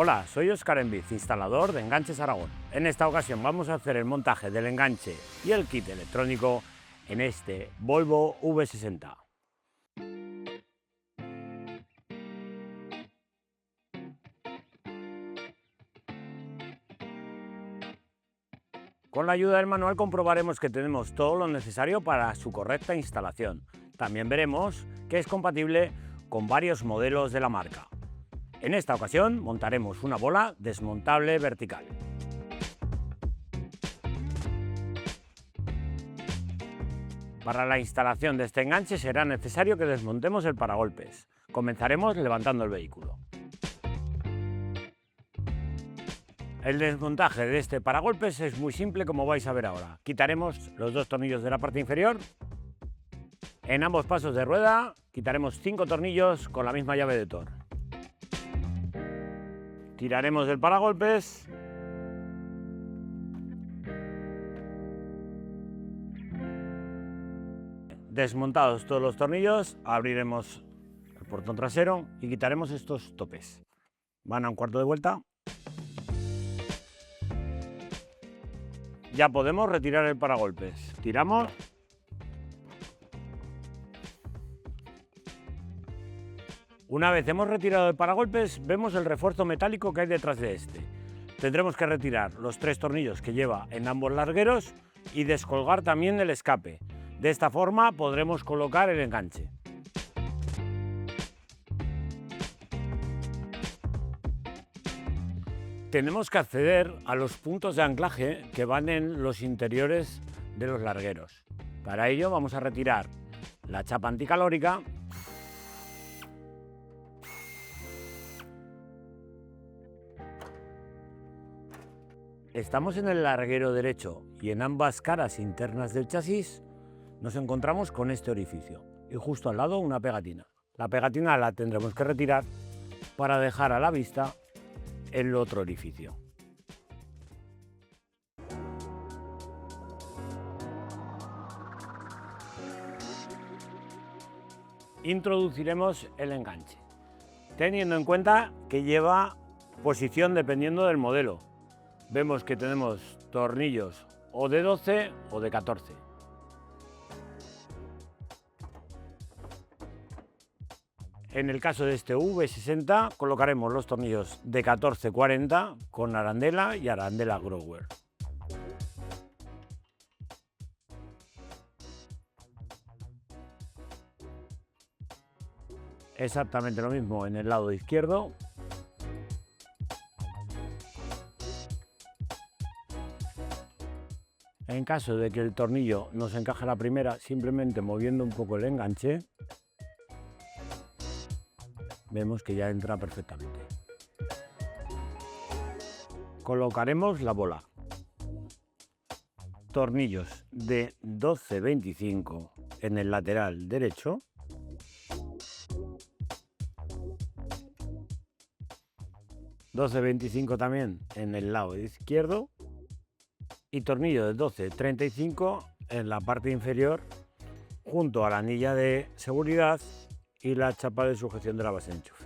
Hola, soy Óscar Enviz, instalador de Enganches Aragón. En esta ocasión vamos a hacer el montaje del enganche y el kit electrónico en este Volvo V60. Con la ayuda del manual comprobaremos que tenemos todo lo necesario para su correcta instalación. También veremos que es compatible con varios modelos de la marca. En esta ocasión montaremos una bola desmontable vertical. Para la instalación de este enganche será necesario que desmontemos el paragolpes. Comenzaremos levantando el vehículo. El desmontaje de este paragolpes es muy simple, como vais a ver ahora. Quitaremos los dos tornillos de la parte inferior. En ambos pasos de rueda quitaremos 5 tornillos con la misma llave de Thor. Tiraremos del paragolpes. Desmontados todos los tornillos, abriremos el portón trasero y quitaremos estos topes. Van a un cuarto de vuelta. Ya podemos retirar el paragolpes. Tiramos. Una vez hemos retirado el paragolpes, vemos el refuerzo metálico que hay detrás de este. Tendremos que retirar los 3 tornillos que lleva en ambos largueros y descolgar también el escape. De esta forma podremos colocar el enganche. Tenemos que acceder a los puntos de anclaje que van en los interiores de los largueros. Para ello vamos a retirar la chapa anticalórica . Estamos en el larguero derecho y en ambas caras internas del chasis nos encontramos con este orificio y justo al lado una pegatina. La pegatina la tendremos que retirar para dejar a la vista el otro orificio. Introduciremos el enganche, teniendo en cuenta que lleva posición dependiendo del modelo. Vemos que tenemos tornillos o de 12 o de 14. En el caso de este V60 colocaremos los tornillos de 14-40 con arandela y arandela Grower. Exactamente lo mismo en el lado izquierdo. En caso de que el tornillo no se encaje a la primera, simplemente moviendo un poco el enganche, vemos que ya entra perfectamente. Colocaremos la bola. Tornillos de 12-25 en el lateral derecho. ...12-25 también en el lado izquierdo. Y tornillo de 12-35 en la parte inferior, junto a la anilla de seguridad y la chapa de sujeción de la base de enchufe.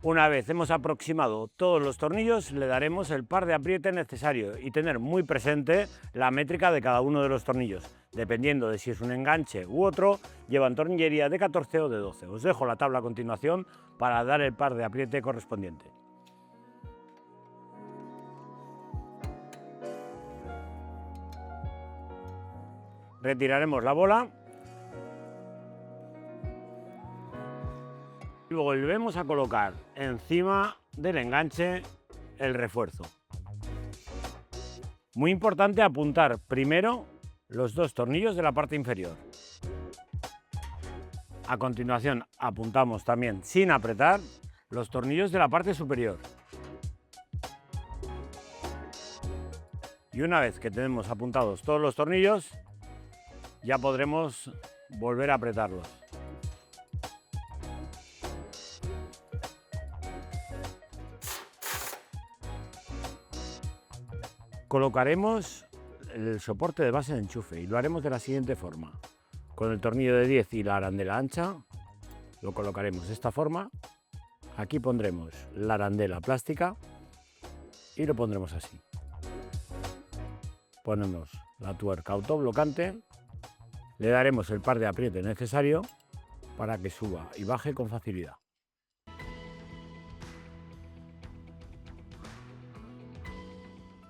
Una vez hemos aproximado todos los tornillos, le daremos el par de apriete necesario y tener muy presente la métrica de cada uno de los tornillos. Dependiendo de si es un enganche u otro, llevan tornillería de 14 o de 12. Os dejo la tabla a continuación para dar el par de apriete correspondiente. Retiraremos la bola y volvemos a colocar encima del enganche el refuerzo. Muy importante apuntar primero los 2 tornillos de la parte inferior. A continuación apuntamos también sin apretar los tornillos de la parte superior. Y una vez que tenemos apuntados todos los tornillos, ya podremos volver a apretarlos. Colocaremos el soporte de base de enchufe y lo haremos de la siguiente forma. Con el tornillo de 10 y la arandela ancha lo colocaremos de esta forma Aquí pondremos la arandela plástica y lo pondremos así. Ponemos la tuerca autoblocante, le daremos el par de apriete necesario para que suba y baje con facilidad.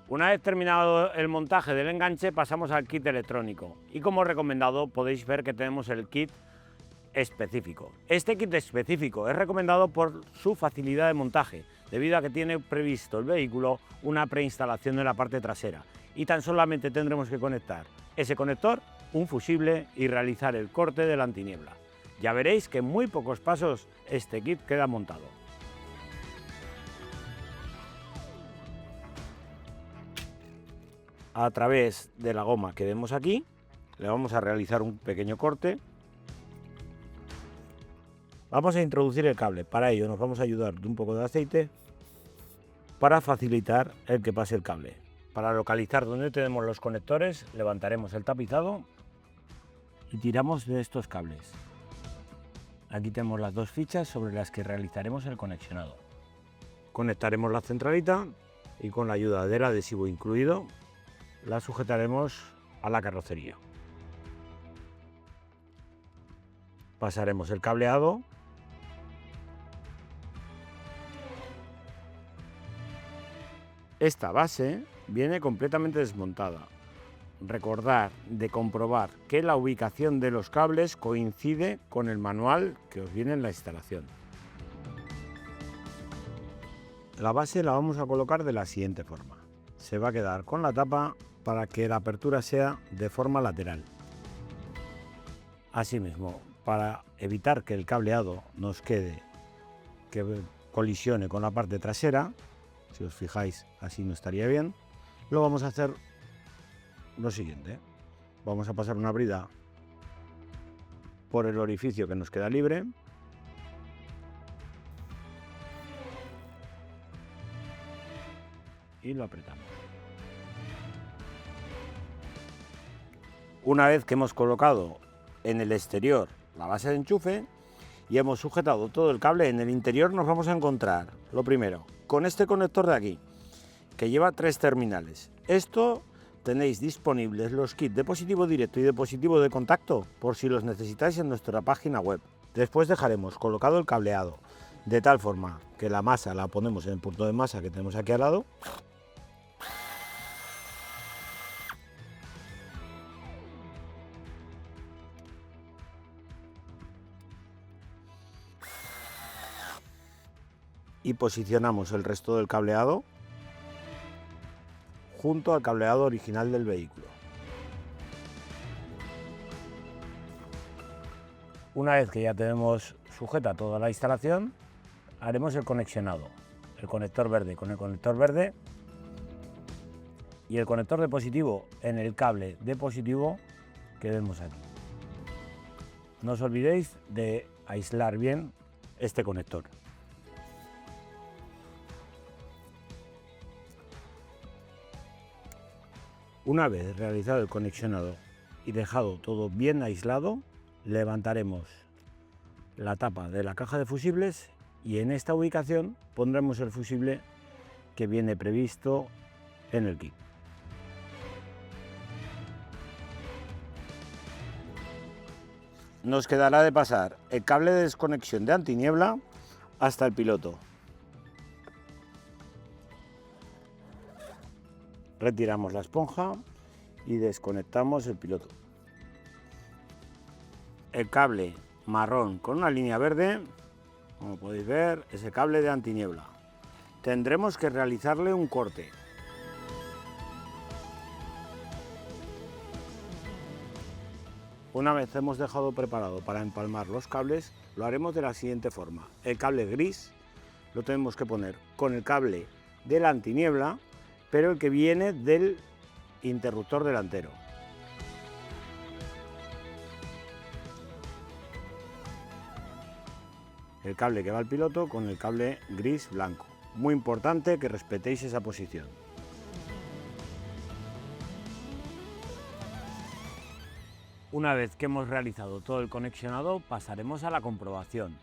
Una vez terminado el montaje del enganche, pasamos al kit electrónico y, como recomendado, podéis ver que tenemos el kit específico. Este kit específico es recomendado por su facilidad de montaje, debido a que tiene previsto el vehículo una preinstalación en la parte trasera y tan solamente tendremos que conectar ese conector, un fusible y realizar el corte de la antiniebla. Ya veréis que en muy pocos pasos este kit queda montado. A través de la goma que vemos aquí, le vamos a realizar un pequeño corte. Vamos a introducir el cable. Para ello nos vamos a ayudar de un poco de aceite para facilitar el que pase el cable. Para localizar dónde tenemos los conectores, levantaremos el tapizado y tiramos de estos cables. Aquí tenemos las dos fichas sobre las que realizaremos el conexionado. Conectaremos la centralita y, con la ayuda del adhesivo incluido, la sujetaremos a la carrocería. Pasaremos el cableado . Esta base viene completamente desmontada. Recordad de comprobar que la ubicación de los cables coincide con el manual que os viene en la instalación. La base la vamos a colocar de la siguiente forma. Se va a quedar con la tapa para que la apertura sea de forma lateral. Asimismo, para evitar que el cableado nos quede, que colisione con la parte trasera, si os fijáis así no estaría bien, lo vamos a hacer lo siguiente. Vamos a pasar una brida por el orificio que nos queda libre . Y lo apretamos. Una vez que hemos colocado en el exterior la base de enchufe y hemos sujetado todo el cable, en el interior nos vamos a encontrar, lo primero, con este conector de aquí, que lleva 3 terminales. Esto tenéis disponibles los kits de positivo directo y de positivo de contacto por si los necesitáis en nuestra página web. Después dejaremos colocado el cableado de tal forma que la masa la ponemos en el punto de masa que tenemos aquí al lado . Y posicionamos el resto del cableado junto al cableado original del vehículo. Una vez que ya tenemos sujeta toda la instalación, haremos el conexionado. El conector verde con el conector verde y el conector de positivo en el cable de positivo que vemos aquí. No os olvidéis de aislar bien este conector. Una vez realizado el conexionado y dejado todo bien aislado, levantaremos la tapa de la caja de fusibles y en esta ubicación pondremos el fusible que viene previsto en el kit. Nos quedará de pasar el cable de desconexión de antiniebla hasta el piloto. Retiramos la esponja y desconectamos el piloto. El cable marrón con una línea verde, como podéis ver, es el cable de antiniebla. Tendremos que realizarle un corte. Una vez hemos dejado preparado para empalmar los cables, lo haremos de la siguiente forma. El cable gris lo tenemos que poner con el cable de la antiniebla, pero el que viene del interruptor delantero. El cable que va al piloto con el cable gris blanco. Muy importante que respetéis esa posición. Una vez que hemos realizado todo el conexionado, pasaremos a la comprobación.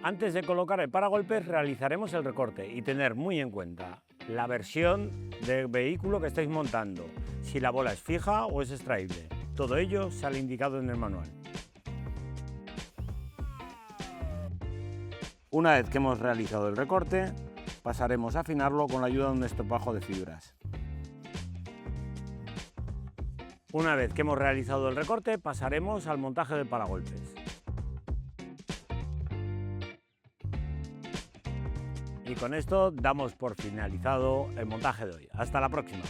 Antes de colocar el paragolpes realizaremos el recorte y tener muy en cuenta la versión del vehículo que estáis montando, si la bola es fija o es extraíble. Todo ello sale indicado en el manual. Una vez que hemos realizado el recorte, pasaremos a afinarlo con la ayuda de un estropajo de fibras. Una vez que hemos realizado el recorte, pasaremos al montaje del paragolpes. Y con esto damos por finalizado el montaje de hoy. Hasta la próxima.